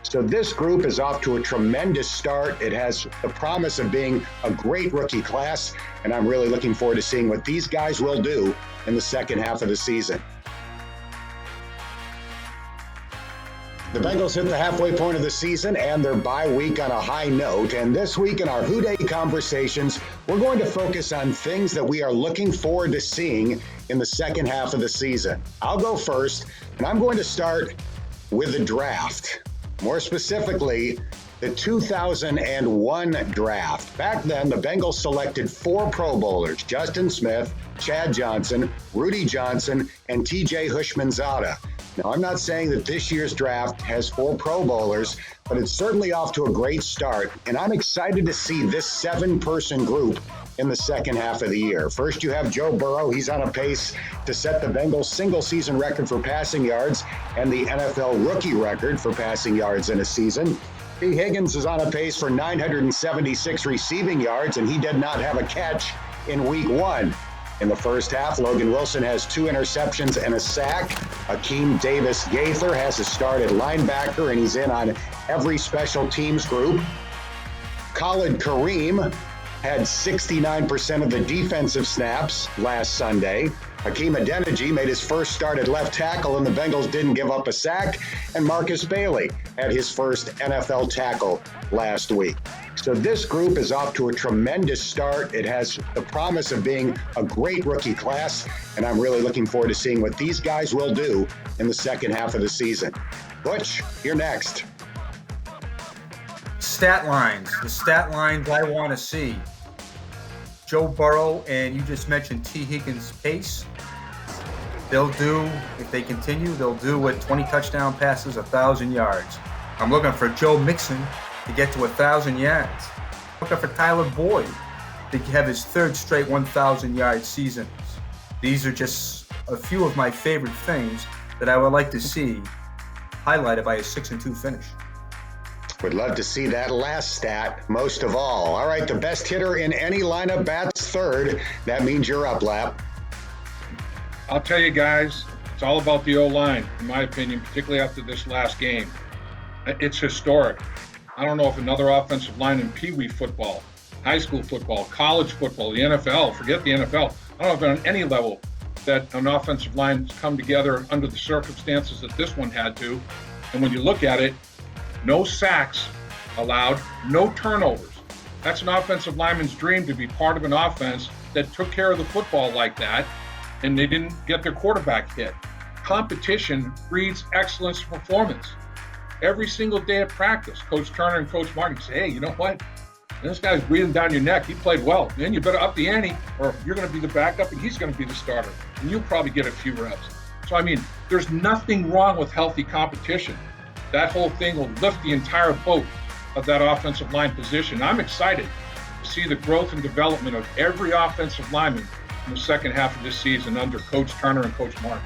So this group is off to a tremendous start. It has the promise of being a great rookie class, and I'm really looking forward to seeing what these guys will do in the second half of the season. The Bengals hit the halfway point of the season and their bye week on a high note. And this week in our Who Dey conversations, we're going to focus on things that we are looking forward to seeing in the second half of the season. I'll go first, and I'm going to start with the draft. More specifically, the 2001 draft. Back then, the Bengals selected 4 Pro Bowlers: Justin Smith, Chad Johnson, Rudy Johnson, and TJ Houshmandzadeh. Now, I'm not saying that this year's draft has 4 Pro Bowlers, but it's certainly off to a great start, and I'm excited to see this 7-person group in the second half of the year. First, you have Joe Burrow. He's on a pace to set the Bengals' single-season record for passing yards and the NFL rookie record for passing yards in a season. T. Higgins is on a pace for 976 receiving yards, and he did not have a catch in Week 1. In the first half, Logan Wilson has 2 interceptions and a sack. Akeem Davis-Gaither has a start at linebacker, and he's in on every special teams group. Khalid Kareem had 69% of the defensive snaps last Sunday. Hakeem Adeniji made his first start at left tackle, and the Bengals didn't give up a sack. And Marcus Bailey had his first NFL tackle last week. So this group is off to a tremendous start. It has the promise of being a great rookie class, and I'm really looking forward to seeing what these guys will do in the second half of the season. Butch, you're next. Stat lines. The stat lines I want to see. Joe Burrow, and you just mentioned T. Higgins' pace. They'll do, if they continue, they'll do with 20 touchdown passes, 1,000 yards. I'm looking for Joe Mixon to get to 1,000 yards. Looking for Tyler Boyd to have his 3rd straight 1,000-yard seasons. These are just a few of my favorite things that I would like to see highlighted by a 6-2 finish. Would love to see that last stat most of all. All right, the best hitter in any lineup bats 3rd. That means you're up, Lap. I'll tell you guys, it's all about the O-line, in my opinion, particularly after this last game. It's historic. I don't know if another offensive line in Pee Wee football, high school football, college football, the NFL, forget the NFL. I don't know if on any level that an offensive line's come together under the circumstances that this one had to. And when you look at it, no sacks allowed, no turnovers. That's an offensive lineman's dream, to be part of an offense that took care of the football like that, and they didn't get their quarterback hit. Competition breeds excellence performance. Every single day at practice, Coach Turner and Coach Martin say, hey, you know what? This guy's breathing down your neck. He played well. Then you better up the ante, or you're going to be the backup and he's going to be the starter. And you'll probably get a few reps. So, I mean, there's nothing wrong with healthy competition. That whole thing will lift the entire boat of that offensive line position. I'm excited to see the growth and development of every offensive lineman in the second half of this season under Coach Turner and Coach Martin.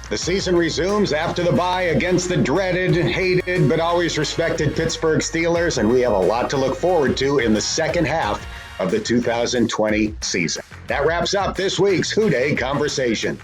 The season resumes after the bye against the dreaded, hated, but always respected Pittsburgh Steelers, and we have a lot to look forward to in the second half of the 2020 season. That wraps up this week's Who Dey conversation.